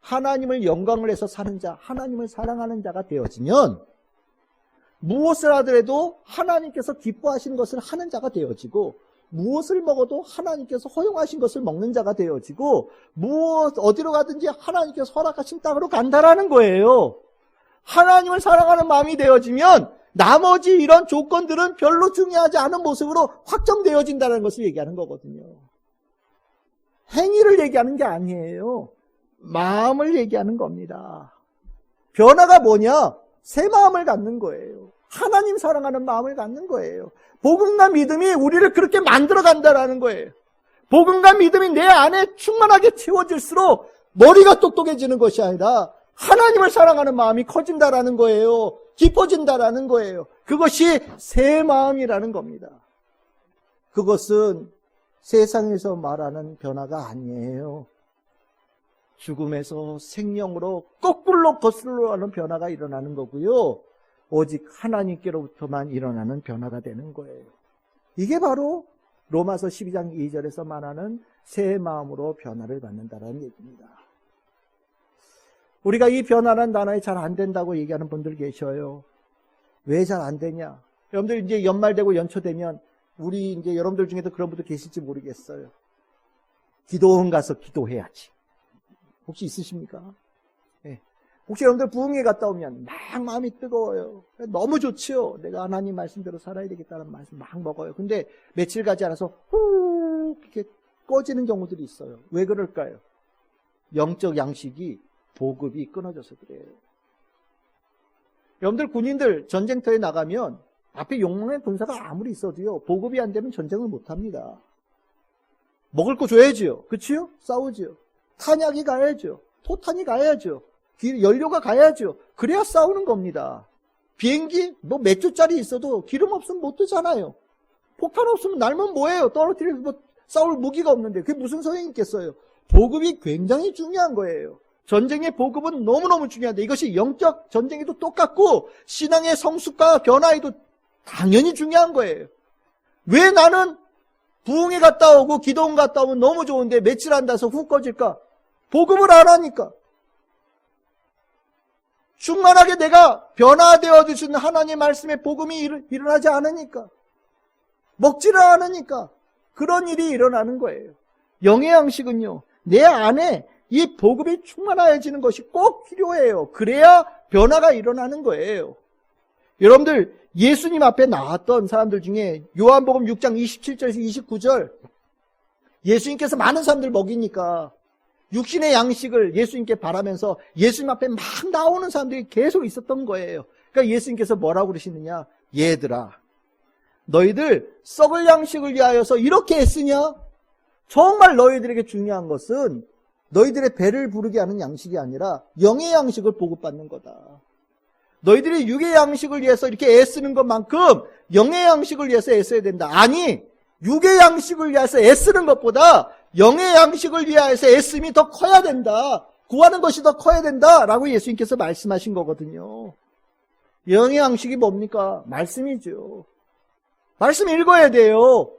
하나님을 영광을 위해서 사는 자, 하나님을 사랑하는 자가 되어지면 무엇을 하더라도 하나님께서 기뻐하시는 것을 하는 자가 되어지고, 무엇을 먹어도 하나님께서 허용하신 것을 먹는 자가 되어지고, 어디로 가든지 하나님께서 허락하신 땅으로 간다라는 거예요. 하나님을 사랑하는 마음이 되어지면 나머지 이런 조건들은 별로 중요하지 않은 모습으로 확정되어진다는 것을 얘기하는 거거든요. 행위를 얘기하는 게 아니에요. 마음을 얘기하는 겁니다. 변화가 뭐냐? 새 마음을 갖는 거예요. 하나님 사랑하는 마음을 갖는 거예요. 복음과 믿음이 우리를 그렇게 만들어 간다라는 거예요. 복음과 믿음이 내 안에 충만하게 채워질수록 머리가 똑똑해지는 것이 아니라 하나님을 사랑하는 마음이 커진다라는 거예요. 깊어진다라는 거예요. 그것이 새 마음이라는 겁니다. 그것은 세상에서 말하는 변화가 아니에요. 죽음에서 생명으로 거꾸로 거슬러 가는 변화가 일어나는 거고요. 오직 하나님께로부터만 일어나는 변화가 되는 거예요. 이게 바로 로마서 12장 2절에서 말하는 새 마음으로 변화를 받는다는 얘기입니다. 우리가 이 변화라는 단어에 잘 안 된다고 얘기하는 분들 계셔요. 왜 잘 안 되냐? 여러분들 이제 연말 되고 연초 되면 우리 이제 여러분들 중에도 그런 분들 계실지 모르겠어요. 기도원 가서 기도해야지. 혹시 있으십니까? 네. 혹시 여러분들 부흥회 갔다 오면 막 마음이 뜨거워요. 너무 좋죠. 내가 하나님 말씀대로 살아야 되겠다는 말씀 막 먹어요. 근데 며칠 가지 않아서 후 이렇게 꺼지는 경우들이 있어요. 왜 그럴까요? 영적 양식이 보급이 끊어져서 그래요. 여러분들 군인들 전쟁터에 나가면 앞에 용맹의 군사가 아무리 있어도요, 보급이 안 되면 전쟁을 못 합니다. 먹을 거 줘야죠. 그치요? 싸우죠. 탄약이 가야죠. 포탄이 가야죠. 연료가 가야죠. 그래야 싸우는 겁니다. 비행기 뭐 몇 주짜리 있어도 기름 없으면 못 뜨잖아요. 폭탄 없으면 날면 뭐예요? 떨어뜨릴 뭐 싸울 무기가 없는데 그게 무슨 소용이 있겠어요? 보급이 굉장히 중요한 거예요. 전쟁의 보급은 너무너무 중요한데 이것이 영적 전쟁에도 똑같고 신앙의 성숙과 변화에도 당연히 중요한 거예요. 왜 나는 부흥회 갔다 오고 기도원 갔다 오면 너무 좋은데 며칠 안 돼서 훅 꺼질까? 보급을 안 하니까. 충만하게 내가 변화되어 주시는 하나님의 말씀의 복음이 일어나지 않으니까. 먹지를 않으니까. 그런 일이 일어나는 거예요. 영의 양식은요, 내 안에 이 복음이 충만해지는 것이 꼭 필요해요. 그래야 변화가 일어나는 거예요. 여러분들 예수님 앞에 나왔던 사람들 중에 요한복음 6장 27절에서 29절 예수님께서 많은 사람들 먹이니까 육신의 양식을 예수님께 바라면서 예수님 앞에 막 나오는 사람들이 계속 있었던 거예요. 그러니까 예수님께서 뭐라고 그러시느냐? 얘들아, 너희들 썩을 양식을 위하여서 이렇게 애쓰냐? 정말 너희들에게 중요한 것은 너희들의 배를 부르게 하는 양식이 아니라 영의 양식을 보급받는 거다. 너희들이 육의 양식을 위해서 이렇게 애쓰는 것만큼 영의 양식을 위해서 애써야 된다. 아니, 육의 양식을 위해서 애쓰는 것보다 영의 양식을 위해서 애씀이 더 커야 된다. 구하는 것이 더 커야 된다. 라고 예수님께서 말씀하신 거거든요. 영의 양식이 뭡니까? 말씀이죠. 말씀 읽어야 돼요.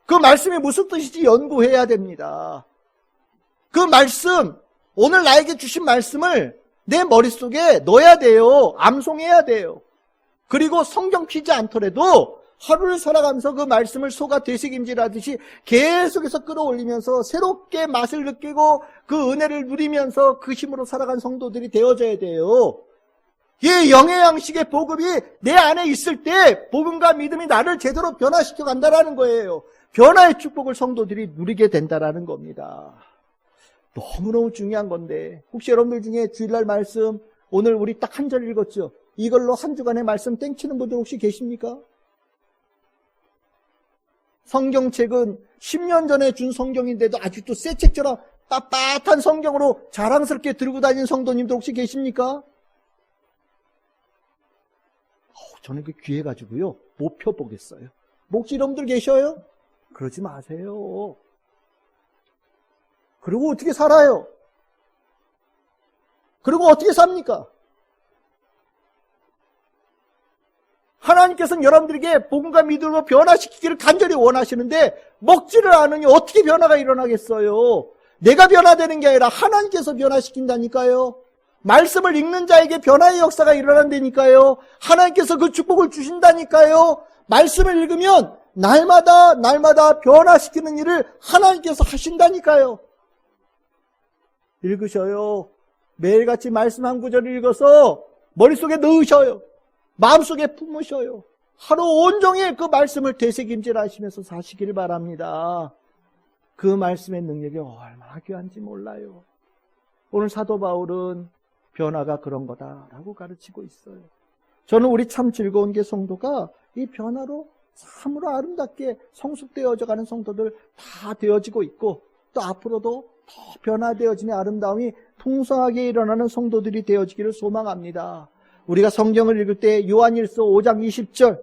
그 말씀이 무슨 뜻인지 연구해야 됩니다. 그 말씀, 오늘 나에게 주신 말씀을 내 머릿속에 넣어야 돼요. 암송해야 돼요. 그리고 성경 피지 않더라도 하루를 살아가면서 그 말씀을 소가 되새김질하듯이 계속해서 끌어올리면서 새롭게 맛을 느끼고 그 은혜를 누리면서 그 힘으로 살아간 성도들이 되어져야 돼요. 이 영의 양식의 복음이 내 안에 있을 때 복음과 믿음이 나를 제대로 변화시켜 간다라는 거예요. 변화의 축복을 성도들이 누리게 된다라는 겁니다. 너무너무 중요한 건데 혹시 여러분들 중에 주일날 말씀 오늘 우리 딱 한 절 읽었죠? 이걸로 한 주간의 말씀 땡치는 분들 혹시 계십니까? 성경책은 10년 전에 준 성경인데도 아직도 새 책처럼 빳빳한 성경으로 자랑스럽게 들고 다니는 성도님들 혹시 계십니까? 저는 그 귀해가지고요 못 펴보겠어요. 혹시 여러분들 계셔요? 그러지 마세요. 그리고 어떻게 살아요? 그리고 어떻게 삽니까? 하나님께서는 여러분들에게 복음과 믿음으로 변화시키기를 간절히 원하시는데 먹지를 않으니 어떻게 변화가 일어나겠어요? 내가 변화되는 게 아니라 하나님께서 변화시킨다니까요. 말씀을 읽는 자에게 변화의 역사가 일어난다니까요. 하나님께서 그 축복을 주신다니까요. 말씀을 읽으면 날마다 변화시키는 일을 하나님께서 하신다니까요. 읽으셔요. 매일같이 말씀 한 구절을 읽어서 머릿속에 넣으셔요. 마음속에 품으셔요. 하루 온종일 그 말씀을 되새김질하시면서 사시길 바랍니다. 그 말씀의 능력이 얼마나 귀한지 몰라요. 오늘 사도 바울은 변화가 그런 거다라고 가르치고 있어요. 저는 우리 참 즐거운 게 성도가 이 변화로 참으로 아름답게 성숙되어져 가는 성도들 다 되어지고 있고 또 앞으로도 더 변화되어지는 아름다움이 풍성하게 일어나는 성도들이 되어지기를 소망합니다. 우리가 성경을 읽을 때 요한일서 5장 20절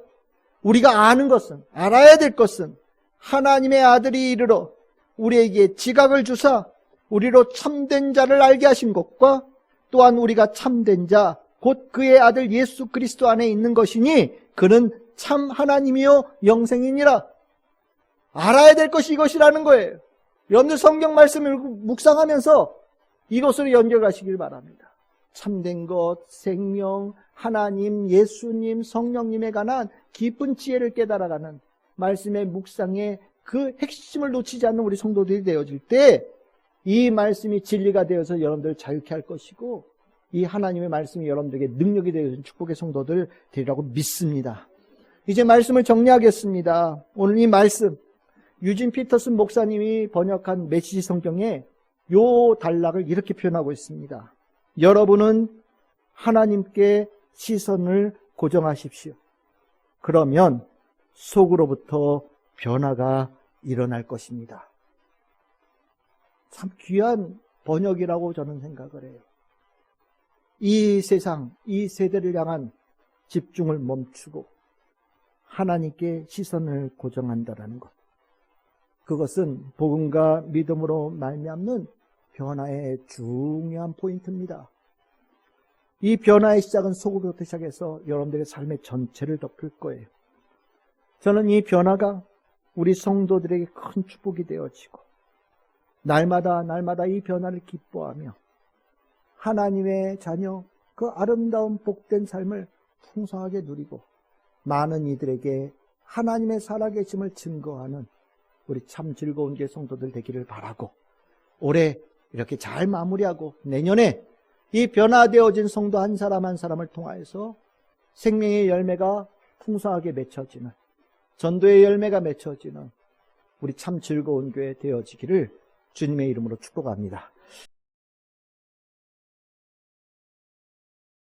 우리가 아는 것은 알아야 될 것은 하나님의 아들이 이르러 우리에게 지각을 주사 우리로 참된 자를 알게 하신 것과 또한 우리가 참된 자 곧 그의 아들 예수 그리스도 안에 있는 것이니 그는 참 하나님이요 영생이니라. 알아야 될 것이 이것이라는 거예요. 여러분들 성경 말씀을 묵상하면서 이것으로 연결하시길 바랍니다. 참된 것, 생명, 하나님, 예수님, 성령님에 관한 깊은 지혜를 깨달아가는 말씀의 묵상의 그 핵심을 놓치지 않는 우리 성도들이 되어질 때 이 말씀이 진리가 되어서 여러분들을 자유케 할 것이고 이 하나님의 말씀이 여러분들에게 능력이 되어진 축복의 성도들 되리라고 믿습니다. 이제 말씀을 정리하겠습니다. 오늘 이 말씀 유진 피터슨 목사님이 번역한 메시지 성경에 요 단락을 이렇게 표현하고 있습니다. 여러분은 하나님께 시선을 고정하십시오. 그러면 속으로부터 변화가 일어날 것입니다. 참 귀한 번역이라고 저는 생각을 해요. 이 세상, 이 세대를 향한 집중을 멈추고 하나님께 시선을 고정한다는 것. 그것은 복음과 믿음으로 말미암는 변화의 중요한 포인트입니다. 이 변화의 시작은 속으로부터 시작해서 여러분들의 삶의 전체를 덮을 거예요. 저는 이 변화가 우리 성도들에게 큰 축복이 되어지고 날마다 이 변화를 기뻐하며 하나님의 자녀, 그 아름다운 복된 삶을 풍성하게 누리고 많은 이들에게 하나님의 살아계심을 증거하는 우리 참 즐거운 교회 성도들 되기를 바라고, 올해 이렇게 잘 마무리하고 내년에 이 변화되어진 성도 한 사람 한 사람을 통하여서 생명의 열매가 풍성하게 맺혀지는, 전도의 열매가 맺혀지는 우리 참 즐거운 교회 되어지기를 주님의 이름으로 축복합니다.